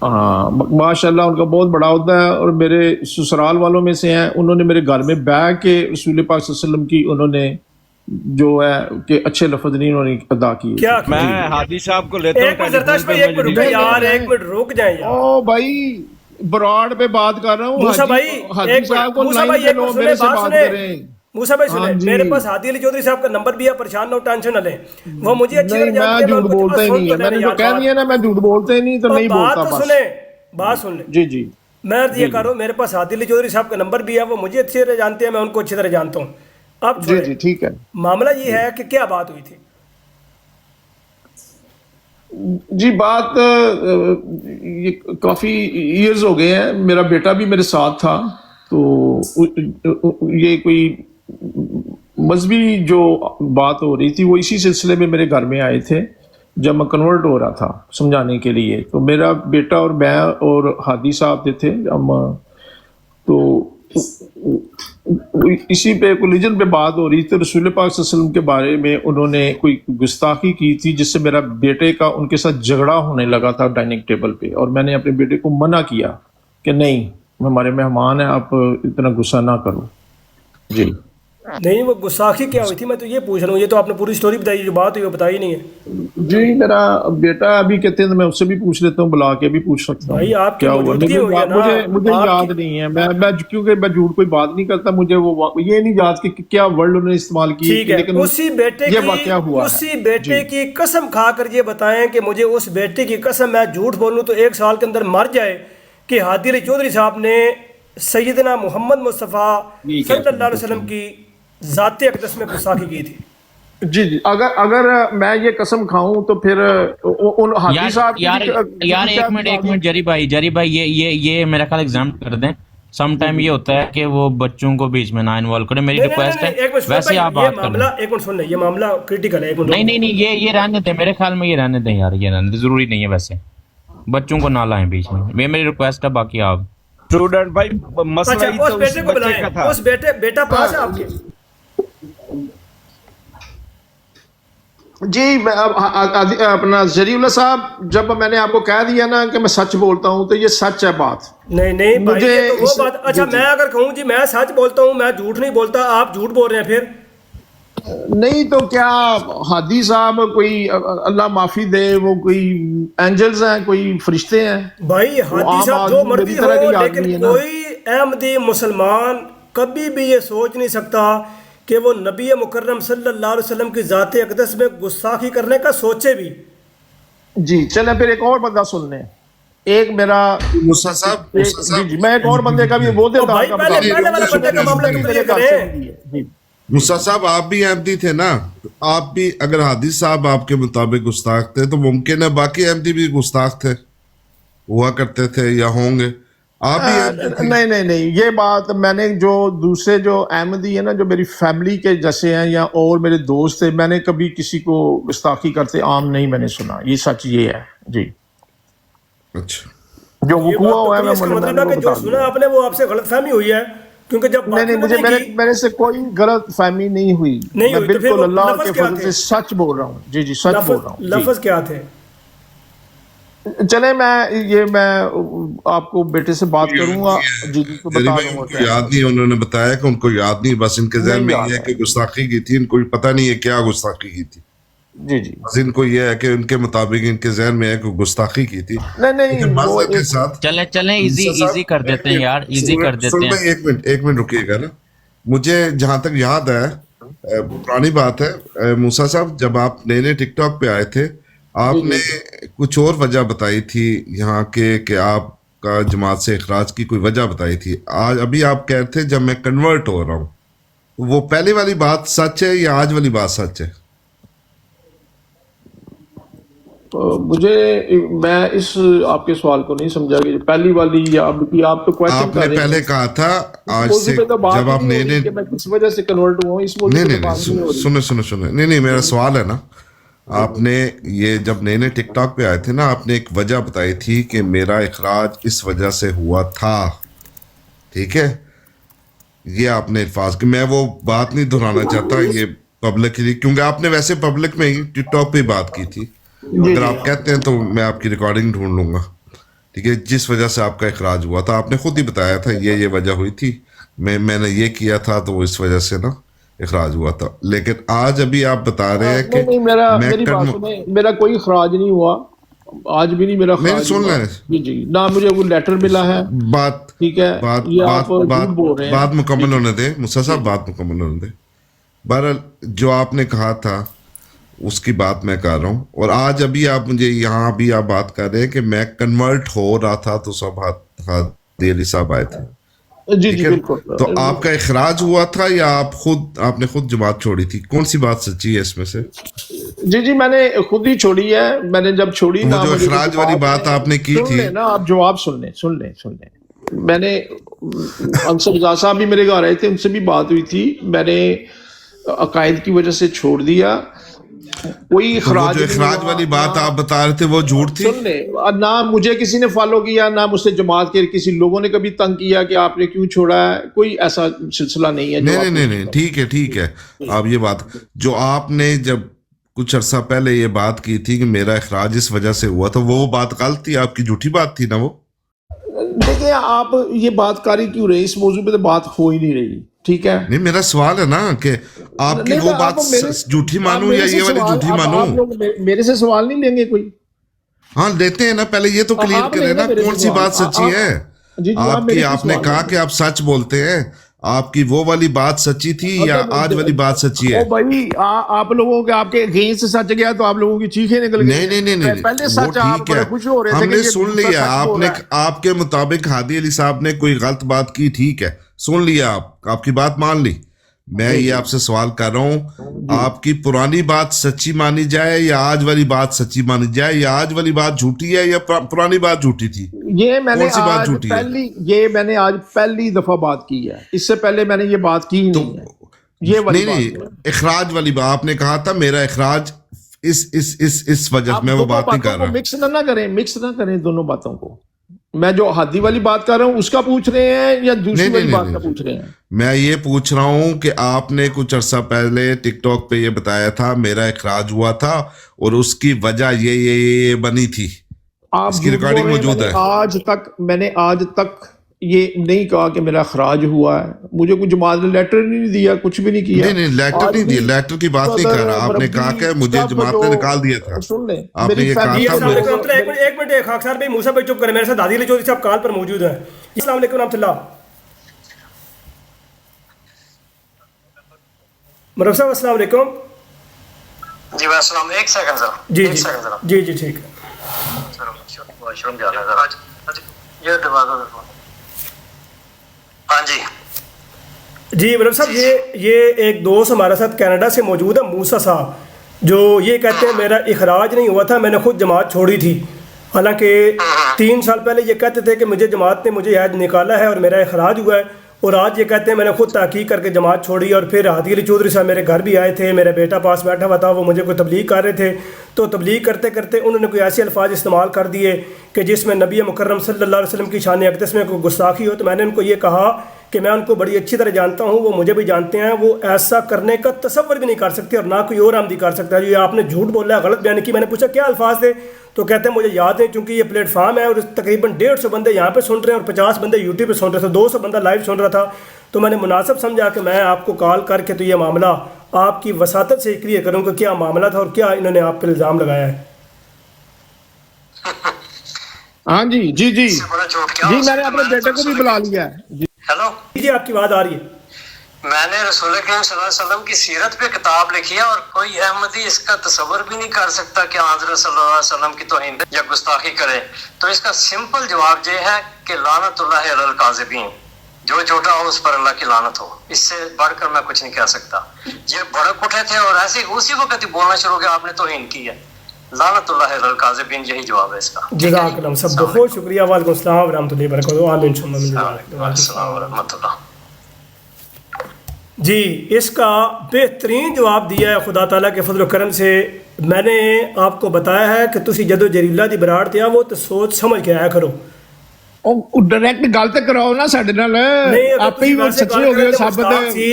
ہاں ماشاء اللہ ان کا بہت بڑا عہدہ ہے, اور میرے سسرال والوں میں سے ہیں. انہوں نے میرے گھر میں بیٹھ کے رسول پاک صلی اللہ علیہ وسلم کی انہوں نے جو ہے کہ اچھے لفظ نہیں انہوں نے ادا کیے. کیا میں ہادی صاحب کو لیتا ہوں زرداشت بھائی, ایک منٹ رکے یار, ایک منٹ رک جائیں یار. او بھائی براڈ پہ بات کر رہا ہوں. موسیٰ بھائی حادی صاحب کو لائن پہ لو, میرے سے بات کریں. موسیٰ بھائی سنیں, میرے پاس ہادی علی چودھری صاحب کا نمبر بھی ہے, پریشان نہ ہو, ٹینشن نہ لیں. وہ مجھے اچھی طرح جانتے ہیں. میں جھوٹ بولتا ہی نہیں ہے, میں نے جو کہہ دیا نا میں جھوٹ بولتا ہی نہیں تو نہیں بولتا. بات سنیں, بات سن لیں. جی جی میں یہ کہہ رہا ہوں, میرے پاس ہادی علی چودھری صاحب کا نمبر بھی ہے, وہ مجھے اچھی طرح جانتے ہیں, میں ان کو اچھی طرح جانتا ہوں. اب جی جی ٹھیک ہے. معاملہ یہ ہے کہ کیا بات ہوئی تھی؟ جی بات یہ کافی ایئرز ہو گئے ہیں, میرا بیٹا بھی میرے ساتھ تھا, تو یہ کوئی مذہبی جو بات ہو رہی تھی وہ اسی سلسلے میں میرے گھر میں آئے تھے جب میں کنورٹ ہو رہا تھا سمجھانے کے لیے. تو میرا بیٹا اور میں اور ہادی صاحب تھے ہم, تو اسی پہ ریلیجن پہ بات ہو رہی تھی. رسول پاک صلی اللہ علیہ وسلم کے بارے میں انہوں نے کوئی گستاخی کی تھی جس سے میرا بیٹے کا ان کے ساتھ جھگڑا ہونے لگا تھا ڈائننگ ٹیبل پہ, اور میں نے اپنے بیٹے کو منع کیا کہ نہیں, ہمارے مہمان ہیں, آپ اتنا غصہ نہ کرو. جی نہیں, وہ گستاخی کیا ہوئی تھی میں تو یہ پوچھ رہا ہوں, یہ تو آپ نے پوری سٹوری بتائی, جو بات ہوئی وہ بتائی نہیں ہے. جی میرا بیٹا ابھی کہتے ہیں, میں اس سے بھی پوچھ لیتا ہوں, بلا کے بھی پوچھ سکتا ہوں. بھائی آپ کی کیا ہوا موجودگی ہوئی ہے نا, مجھے یاد نہیں ہے, میں کیونکہ میں جھوٹ کوئی بات نہیں کرتا, مجھے وہ یہ نہیں یاد کہ کیا ورڈ انہوں نے استعمال کی. ٹھیک ہے, اسی بیٹے کی قسم کھا کر یہ بتائیں کہ مجھے اس بیٹے کی قسم, میں جھوٹ بولوں تو 1 سال کے اندر مر جائے, کہ ہادی علی چودھری صاحب نے سیدنا محمد مصطفیٰ صلی اللہ علیہ وسلم کی ذات اقدس میں گستاخی کی تھی. جی جی اگر میں یہ قسم کھاؤں تو پھر حادی صاحب یار ایک منٹ جری بھائی یہ میرا خیال ایگزام کر دیں. سم ٹائم یہ ہوتا ہے کہ وہ بچوں کو بیچ میں نہ انوالو کریں, میری ریکویسٹ ہے. ویسے آپ بات کر لیں. ایک منٹ سن لیں, یہ معاملہ کریٹیکل ہے. نہیں یہ رہنے دیں, میرے خیال میں یہ رہنے دیں یار, یہ رہنے دیں, ضروری نہیں ہے. ویسے بچوں کو نہ لائیں بیچ میں, یہ میری ریکویسٹ ہے. باقی آپ اسٹوڈنٹ بھائی مسئلہ ہی تو اس بچے کا تھا. اس بیٹا پاس ہے آپ کے؟ جی اپنا ذریع اللہ صاحب, جب میں نے آپ کو کہہ دیا نا کہ میں سچ بولتا ہوں تو یہ سچ ہے بات. نہیں بھائی یہ تو وہ بات. اچھا میں اگر کہوں جی میں سچ بولتا ہوں, میں جھوٹ نہیں بولتا, آپ جھوٹ بول رہے ہیں پھر؟ نہیں تو کیا ہادی صاحب کوئی اللہ معافی دے وہ کوئی اینجلز ہیں, کوئی فرشتے ہیں؟ بھائی ہادی صاحب جو مرضی ہو, لیکن کوئی احمدی مسلمان کبھی بھی یہ سوچ نہیں سکتا کہ وہ نبی مکرم صلی اللہ علیہ وسلم کی ذات اقدس میں گستاخی کرنے کا سوچے بھی. جی چلیں پھر ایک اور بندہ سن لیں. ایک میرا موسیٰ صاحب جی میں ایک اور بندے کا بھی وہ دیتا ہوں. موسیٰ صاحب آپ بھی احمدی تھے نا, آپ بھی اگر حادی صاحب آپ کے مطابق گستاخ تھے تو ممکن ہے باقی احمدی بھی گستاخ تھے, ہوا کرتے تھے یا ہوں گے. آپ بھی نہیں یہ بات میں نے جو دوسرے جو احمدی ہے نا, جو میری فیملی کے جیسے ہیں یا اور میرے دوست تھے, میں نے کبھی کسی کو گستاخی کرتے عام نہیں میں نے سنا. یہ سچ یہ ہے. جی اچھا جو وقوع ہوا ہے میں جو سنا آپ نے وہ آپ سے غلط فہمی ہوئی ہے, کیونکہ جب نہیں مجھے میرے سے کوئی غلط فہمی نہیں ہوئی, میں بالکل اللہ کے فضل سے سچ بول رہا ہوں. جی جی سچ بول رہا ہوں. لفظ کیا تھے؟ چلے میں آپ کو بیٹے سے بات کروں گا. جی کو بتا دوں گا. یاد نہیں, انہوں نے بتایا کہ ان کو یاد نہیں, بس ان کے ذہن میں یہ ہے کہ گستاخی کی تھی, ان کو پتہ نہیں ہے کیا گستاخی کی تھی. جی جی بس ان کو یہ ہے کہ ان کے مطابق ان کے ذہن میں ہے کہ گستاخی کی تھی. نہیں چلیں ایزی کر دیتے ہیں یار, ایزی کر دیتے ہیں. ایک منٹ رکیے گا نا. مجھے جہاں تک یاد ہے, پرانی بات ہے موسیٰ صاحب, جب آپ نئے نئے ٹک ٹاک پہ آئے تھے آپ نے کچھ اور وجہ بتائی تھی یہاں کے کہ آپ کا جماعت سے اخراج کی کوئی وجہ بتائی تھی. آج ابھی آپ کہہ رہے تھے جب میں کنورٹ ہو رہا ہوں, وہ پہلی والی بات سچ ہے یا آج والی بات سچ ہے؟ میں اس آپ کے سوال کو نہیں سمجھا کہ پہلی والی یا اب کی آپ تو کویسچن کر رہے ہیں. آپ نے پہلے کہا تھا آج سے جب آپ نئے میں کس وجہ سے کنورٹ ہوا ہوں, اس نہیں سنیں نہیں میرا سوال ہے نا, آپ نے یہ جب نئے نئے ٹک ٹاک پہ آئے تھے نا, آپ نے ایک وجہ بتائی تھی کہ میرا اخراج اس وجہ سے ہوا تھا, ٹھیک ہے؟ یہ آپ نے الفاظ کہ میں وہ بات نہیں دہرانا چاہتا یہ پبلکلی، کیونکہ آپ نے ویسے پبلک میں ہی ٹک ٹاک پہ بات کی تھی. اگر آپ کہتے ہیں تو میں آپ کی ریکارڈنگ ڈھونڈ لوں گا. ٹھیک ہے، جس وجہ سے آپ کا اخراج ہوا تھا آپ نے خود ہی بتایا تھا یہ وجہ ہوئی تھی، میں نے یہ کیا تھا تو اس وجہ سے نا اخراج ہوا تھا. لیکن آج ابھی آپ بتا رہے ہیں کہ میرا کوئی اخراج نہیں ہوا، آج بھی نہیں میرا اخراج سن لیں جی نہ مجھے کوئی لیٹر ملا ہے. بات ٹھیک ہے، بات مکمل ہونے دیں موسیٰ صاحب، بات مکمل ہونے دیں. بہرحال جو آپ نے کہا تھا اس کی بات میں کر رہا ہوں، اور آج ابھی آپ مجھے یہاں بھی آپ بات کر رہے ہیں کہ میں کنورٹ ہو رہا تھا تو سب ہادی علی صاحب آئے تھے. جی بالکل. تو آپ کا اخراج ہوا تھا یا آپ نے خود جماعت چھوڑی تھی؟ کون سی بات سچی ہے اس میں سے؟ جی میں نے خود ہی چھوڑی ہے. میں نے جب چھوڑی نا، جو اخراج والی بات آپ نے کی تھی نا، آپ جواب سن لیں. میں نے انصر رضا صاحب بھی میرے گھر آئے تھے، ان سے بھی بات ہوئی تھی. میں نے عقائد کی وجہ سے چھوڑ دیا. کوئی اخراج جو اخراج والی بات آپ بتا رہے تھے وہ جھوٹ تھی. سن لیں، نہ مجھے کسی نے فالو کیا، نہ مجھ سے جماعت کے کسی لوگوں نے کبھی تنگ کیا کہ آپ نے کیوں چھوڑا ہے. کوئی ایسا سلسلہ نہیں ہے. نہیں ٹھیک ہے. آپ یہ بات جو آپ نے جب کچھ عرصہ پہلے یہ بات کی تھی کہ میرا اخراج اس وجہ سے ہوا، تو وہ بات غلط تھی، آپ کی جھوٹی بات تھی نا وہ. دیکھیں آپ یہ بات کاری کیوں رہی، اس موضوع پہ تو بات ہو ہی نہیں رہی. ٹھیک ہے، نہیں میرا سوال ہے نا کہ آپ کی وہ بات جھوٹی مانوں یا یہ والی جھوٹی مانوں. میرے سے سوال نہیں لیں گے کوئی؟ ہاں لیتے ہیں نا، پہلے یہ تو کلیئر کریں نا کون سی بات سچی ہے. آپ نے کہا کہ آپ سچ بولتے ہیں، آپ کی وہ والی بات سچی تھی یا آج والی بات سچی ہے؟ بھائی آپ لوگوں کے آپ کے اگینسٹ سچ گیا تو آپ لوگوں کی چیخیں نکل گئی. نہیں پہلے سچ آپ بڑے خوش ہو رہے تھے. ہم نے سن لیا، آپ کے مطابق ہادی علی صاحب نے کوئی غلط بات کی، ٹھیک ہے سن لیا، آپ کی بات مان لی. میں یہ آپ سے سوال کر رہا ہوں، آپ کی پرانی بات سچی مانی جائے یا آج والی بات سچی مانی جائے، یا آج والی بات جھوٹی ہے یا پرانی بات جھوٹی تھی؟ یہ میں نے آج پہلی دفعہ بات کی ہے، اس سے پہلے میں نے یہ بات کی نہیں ہے. یہ والی نہیں اخراج والی بات آپ نے کہا تھا میرا اخراج اس وجہ میں وہ بات نہیں کر رہا. مکس نہ کریں دونوں باتوں کو. میں جو ہادی والی بات کر رہا ہوں اس کا پوچھ رہے ہیں یا دوسری والی بات کا پوچھ رہے ہیں؟ میں یہ پوچھ رہا ہوں کہ آپ نے کچھ عرصہ پہلے ٹک ٹاک پہ یہ بتایا تھا میرا اخراج ہوا تھا اور اس کی وجہ یہ بنی تھی. اس کی ریکارڈنگ موجود ہے. میں نے آج تک یہ نہیں کہا کہ میرا اخراج ہوا ہے. مجھے کوئی جماعت نے لیٹر نہیں دیا، کچھ بھی نہیں کیا. نہیں لیٹر نہیں دیا، لیٹر کی بات نہیں کر رہا. آپ نے کہا کہ مجھے جماعت نے نکال دیا تھا. سن لیں، ایک منٹ موسیٰ بھائی چپ کریں، میرے ساتھ ہادی علی چودھری صاحب کال پر موجود ہیں. السلام علیکم ورحمۃ اللہ. مرحبا صاحب السلام علیکم. جی السلام، ایک سیکنڈ سر. جی ٹھیک ہے. ہاں جی مرحبا صاحب، یہ ایک دوست ہمارے ساتھ کینیڈا سے موجود ہے موسیٰ صاحب، جو یہ کہتے ہیں میرا اخراج نہیں ہوا تھا، میں نے خود جماعت چھوڑی تھی. حالانکہ 3 سال پہلے یہ کہتے تھے کہ مجھے جماعت نے مجھے عہد نکالا ہے اور میرا اخراج ہوا ہے، اور آج یہ کہتے ہیں میں نے خود تحقیق کر کے جماعت چھوڑی. اور پھر ہادی علی چودھری صاحب میرے گھر بھی آئے تھے، میرا بیٹا پاس بیٹھا ہوا تھا، وہ مجھے کوئی تبلیغ کر رہے تھے. تو تبلیغ کرتے کرتے انہوں نے کوئی ایسے الفاظ استعمال کر دیے کہ جس میں نبی مکرم صلی اللہ علیہ وسلم کی شان اقدس میں کوئی گستاخی ہو. تو میں نے ان کو یہ کہا کہ میں ان کو بڑی اچھی طرح جانتا ہوں، وہ مجھے بھی جانتے ہیں، وہ ایسا کرنے کا تصور بھی نہیں کر سکتے اور نہ کوئی اور آمدی کر سکتا ہے. جو آپ نے جھوٹ بولا ہے، غلط بیان کی. میں نے پوچھا کیا الفاظ تھے، تو کہتے ہیں مجھے یاد ہے، چونکہ یہ پلیٹ فارم ہے اور تقریباً 150 بندے یہاں پہ سن رہے ہیں اور 50 بندے یوٹیوب پہ سن رہے تھے، 200 بندہ لائیو سن رہا تھا. تو میں نے مناسب سمجھا کہ میں آپ کو کال کر کے تو یہ معاملہ آپ کی وساطت سے کلیئر کروں کہ کیا معاملہ تھا اور کیا انہوں نے آپ پہ الزام لگایا ہے. ہاں جی میں نے اپنے بیٹے کو بھی بلا لیا ہے. ہیلو جی آپ کی آواز آ رہی ہے. میں نے رسول کریم صلی اللہ علیہ وسلم کی سیرت پہ کتاب لکھی ہے اور کوئی احمدی اس کا تصور بھی نہیں کر سکتا کہ حضرت صلی اللہ علیہ وسلم کی توہین یا گستاخی کرے. تو اس کا سمپل جواب یہ ہے کہ لعنت اللہ علی الکاذبین، جو جھوٹا ہو اس پر اللہ کی لعنت ہو. اس سے بڑھ کر میں کچھ نہیں کہہ سکتا. یہ بھڑک اٹھے تھے اور ایسے اسی وقت ہی بولنا شروع کیا آپ نے توہین کی ہے. لعنت اللہ علی الکاذبین، یہی جواب ہے اس کا. جزاک اللہ، سب بہت شکریہ. وعلیکم السلام ورحمۃ اللہ وبرکاتہ. آمین. السلام ورحمۃ اللہ. جی اس کا بہترین جواب دیا ہے خدا تعالیٰ کے فضل و کرم سے. میں نے آپ کو بتایا ہے کہ تسی جدو جریلا دی براڑ تے آو تو سوچ سمجھ کے آیا کرو. ਉਹ ਡਾਇਰੈਕਟ ਗੱਲ ਤੇ ਕਰਾਓ ਨਾ ਸਾਡੇ ਨਾਲ, ਆਪੇ ਹੀ ਸੱਚੇ ਹੋ ਗਏ ਸਾਬਤ ਸੀ।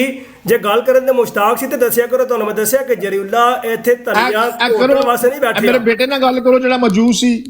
ਜੇ ਗੱਲ ਕਰਨ ਦੇ ਮੁਸ਼ਤਾਕ ਸੀ ਤੇ ਦੱਸਿਆ ਕਰੋ, ਤੁਹਾਨੂੰ ਮੈਂ ਦੱਸਿਆ ਕਿ ਜਰੀਉਲਾ ਇੱਥੇ ਧਨੀਆ ਕੋਟਣ ਵਾਸਤੇ ਨਹੀਂ ਬੈਠੇ। ਮੇਰੇ ਬੇਟੇ ਨਾਲ ਗੱਲ ਕਰੋ ਜਿਹੜਾ ਮੌਜੂਦ ਸੀ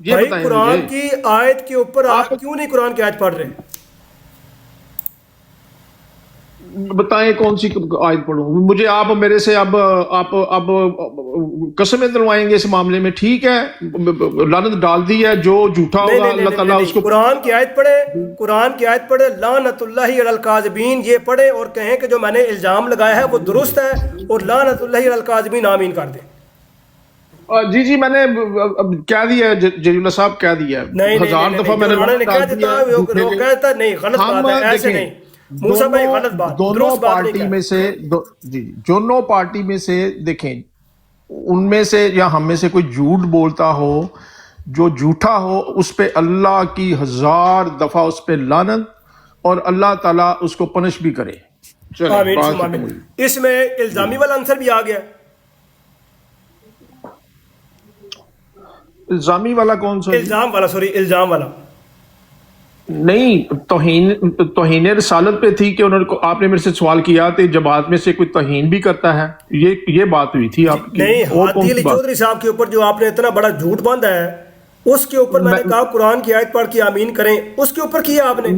یہ بھائی بتائیں قرآن مجھے کی آیت کے اوپر آپ کیوں نہیں قرآن کی آیت پڑھ رہے؟ بتائیں کون سی آیت پڑھوں مجھے آپ میرے سے اب قسمیں دلوائیں گے اس معاملے میں؟ ٹھیک ہے لعنت ڈال دی ہے، جو جھوٹا ہوگا اللہ تعالیٰ اس کو قرآن کی آیت پڑھے، قرآن کی آیت پڑھے، لعنت اللہ علی الکاذبین یہ پڑھے اور کہیں کہ جو میں نے الزام لگایا ہے وہ درست ہے، اور لعنت اللہ علی الکاذبین آمین کر دیں۔ جی میں نے کہہ دیا ہے، جلیل اللہ صاحب کہہ دیا ہے، نہیں 1000 دفعہ میں نے کہہ دیتا وہ کہتا نہیں، غلط بات ہے، ایسے نہیں موسیٰ بھائی، غلط بات، دونوں پارٹی میں سے دونوں پارٹی میں سے دیکھیں، ان میں سے یا ہم میں سے کوئی جھوٹ بولتا ہو، جو جھوٹا ہو، اس پہ اللہ کی 1000 دفعہ اس پہ لعنت، اور اللہ تعالیٰ اس کو پنش بھی کرے۔ آمین ثم آمین۔ اس میں الزامی والا عنصر بھی آ گیا۔ الزامی والا کون سا؟ الزام والا نہیں، توہین رسالت پہ تھی کہ انہوں نے آپ نے میرے سے سوال کیا کہ جماعت میں سے کوئی توہین بھی کرتا ہے، یہ بات ہوئی تھی آپ کی؟ نہیں، ہادی علی چودھری صاحب کے اوپر جو آپ نے اتنا بڑا جھوٹ باندھا ہے، اس کے اوپر میں نے کہا قرآن کی آیت پڑھ کے آمین کریں، اس کے اوپر کیا آپ نے؟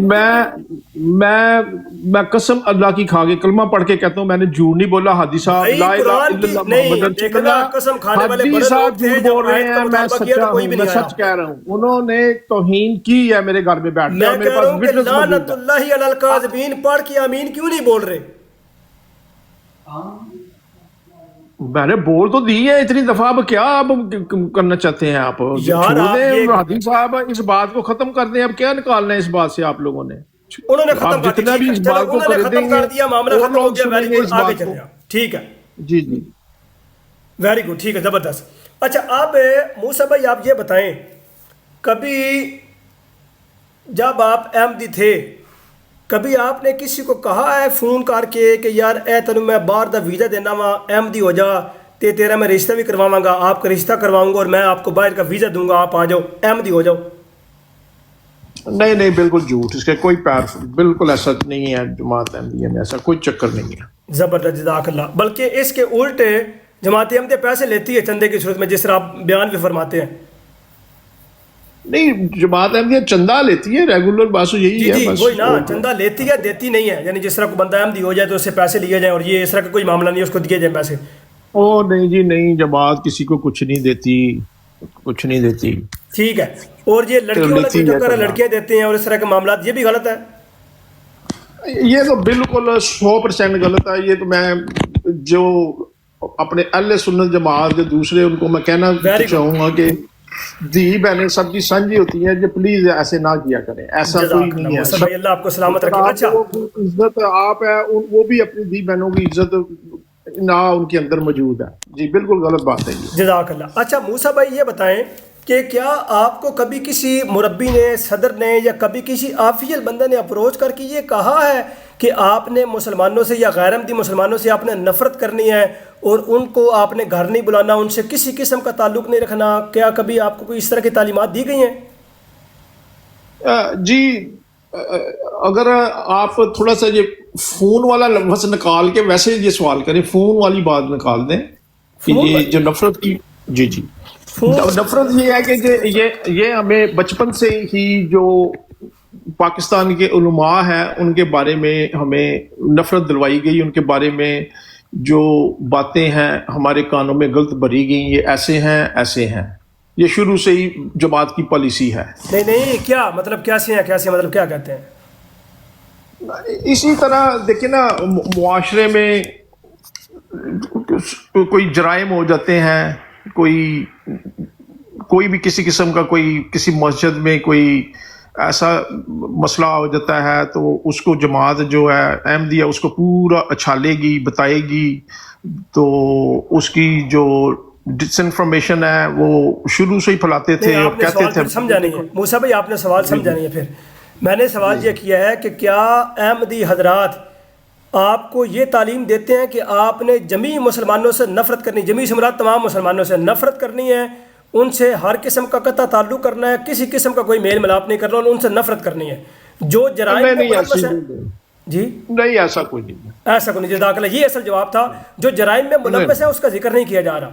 میں قسم اللہ کی کھا کے کلمہ پڑھ کے کہتا ہوں میں نے جھوٹ نہیں بولا۔ حادی صاحب لا الہ الا اللہ محمد رسول اللہ، حادی صاحب جھوٹ بول رہے ہیں، میں سچا ہوں، میں سچ کہہ رہا ہوں، انہوں نے توہین کی ہے میرے گھر میں بیٹھ کے، میرے پاس وٹنس موجود ہے۔ لعنت اللہ علی الکاذبین پڑھ کے آمین کیوں نہیں بول رہے؟ میں نے بول تو دی ہے اتنی دفعہ، اب کیا اب کرنا چاہتے ہیں آپ؟ حادی صاحب اس بات کو ختم کر دیں، اب کیا نکالنا ہے اس بات سے آپ لوگوں نے؟ انہوں نے ختم کر جتنا بھی اس بات کو کر دیں گے، دیا، معاملہ ختم ہو گیا، ویری گڈ، آگے چلیں آپ۔ ٹھیک ہے جی ویری گڈ، ٹھیک ہے، زبردست۔ اچھا آپ موسیٰ بھائی آپ یہ بتائیں، کبھی جب آپ احمدی تھے، کبھی آپ نے کسی کو کہا ہے فون کر کے کہ یار اے تینوں میں باہر دا ویزا دینا وا، احمدی ہو جا تے تیرا میں رشتہ بھی کرواؤں گا، آپ کا رشتہ کرواؤں گا اور میں آپ کو باہر کا ویزا دوں گا، آپ آ جاؤ، احمدی ہو جاؤ؟ نہیں بالکل جھوٹ، اس کے کوئی پیر بالکل ایسا نہیں ہے، جماعت احمدیہ میں ایسا کوئی چکر نہیں ہے۔ زبردست، جزاک اللہ۔ بلکہ اس کے الٹے جماعت احمدیہ پیسے لیتی ہے چندے کی صورت میں، جس طرح آپ بیان بھی فرماتے ہیں۔ نہیں، جماعت احمدیہ چندہ لیتی ہے، ریگولر بات یہی ہے، وہی نا، چندہ لیتی ہے، دیتی نہیں ہے، یعنی جس طرح کوئی بندہ احمدی ہو جائے تو اس سے پیسے لیے جائیں، اور یہ اس طرح کا کوئی معاملہ نہیں ہے، اس کو دیے جائیں پیسے۔ او نہیں جی نہیں، جماعت کسی کو کچھ نہیں دیتی، کچھ نہیں دیتی۔ ٹھیک ہے، اور یہ لڑکیوں والا جو چکر ہے، لڑکیاں دیتے ہیں اور اس طرح کے معاملات، یہ بھی غلط ہے؟ یہ تو بالکل 100% غلط ہے۔ یہ تو میں جو اپنے اہل سنت جماعت کے دوسرے ان کو میں کہنا چاہوں گا کہ دی بہنیں سب کی سانجھی ہوتی ہیں، جو پلیز ایسے نہ کیا کریں، ایسا کوئی نہیں ہے۔ اللہ آپ کو سلامت رکھے۔ اچھا عزت آپ ہے، وہ بھی اپنی دی بہنوں کی عزت نہ ان کے اندر موجود ہے۔ جی بالکل غلط بات ہے یہ۔ جزاک اللہ۔ اچھا موسیٰ بھائی یہ بتائیں کہ کیا آپ کو کبھی کسی مربی نے، صدر نے، یا کبھی کسی آفیشل بندے نے اپروچ کر کے یہ کہا ہے کہ آپ نے مسلمانوں سے یا غیر احمدی مسلمانوں سے آپ نے نفرت کرنی ہے اور ان کو آپ نے گھر نہیں بلانا، ان سے کسی قسم کا تعلق نہیں رکھنا؟ کیا کبھی آپ کو کوئی اس طرح کی تعلیمات دی گئی ہیں؟ جی اگر آپ تھوڑا سا یہ فون والا لفظ نکال کے ویسے یہ سوال کریں، فون والی بات نکال دیں کہ یہ جو نفرت کی، جی نفرت یہ ہے کہ یہ ہمیں بچپن سے ہی جو پاکستان کے علماء ہیں ان کے بارے میں ہمیں نفرت دلوائی گئی، ان کے بارے میں جو باتیں ہیں ہمارے کانوں میں غلط بھری گئی، یہ ایسے ہیں، یہ شروع سے ہی جماعت کی پالیسی ہے۔ نہیں کیا مطلب، کیسے مطلب کیا کہتے ہیں؟ اسی طرح دیکھیں نا، معاشرے میں کوئی جرائم ہو جاتے ہیں، کوئی بھی کسی قسم کا، کوئی کسی مسجد میں کوئی ایسا مسئلہ ہو جاتا ہے تو اس کو جماعت جو ہے احمدیہ اس کو پورا اچھالے گی، بتائے گی، تو اس کی جو ڈس انفارمیشن ہے وہ شروع سے ہی پھیلاتے تھے اور کہتے تھے۔ سمجھا نہیں ہے موسیٰ بھائی، آپ نے سوال سمجھا نہیں ہے۔ پھر میں نے سوال یہ کیا ہے کہ کیا احمدی حضرات آپ کو یہ تعلیم دیتے ہیں کہ آپ نے جمیع مسلمانوں سے نفرت کرنی، جمیع سے مراد تمام مسلمانوں سے نفرت کرنی ہے، ان سے ہر قسم کا قطع تعلق کرنا ہے، کسی قسم کا کوئی میل ملاپ نہیں کرنا اور ان سے نفرت کرنی ہے؟ جو جرائم جی نہیں، ایسا کوئی نہیں، ایسا کوئی نہیں۔ جزاک اللہ، یہ اصل جواب تھا۔ جو جرائم میں ملوث ہے اس کا ذکر نہیں کیا جا رہا۔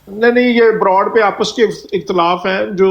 نہیں، یہ براڈ پہ آپس کے اختلاف ہیں، جو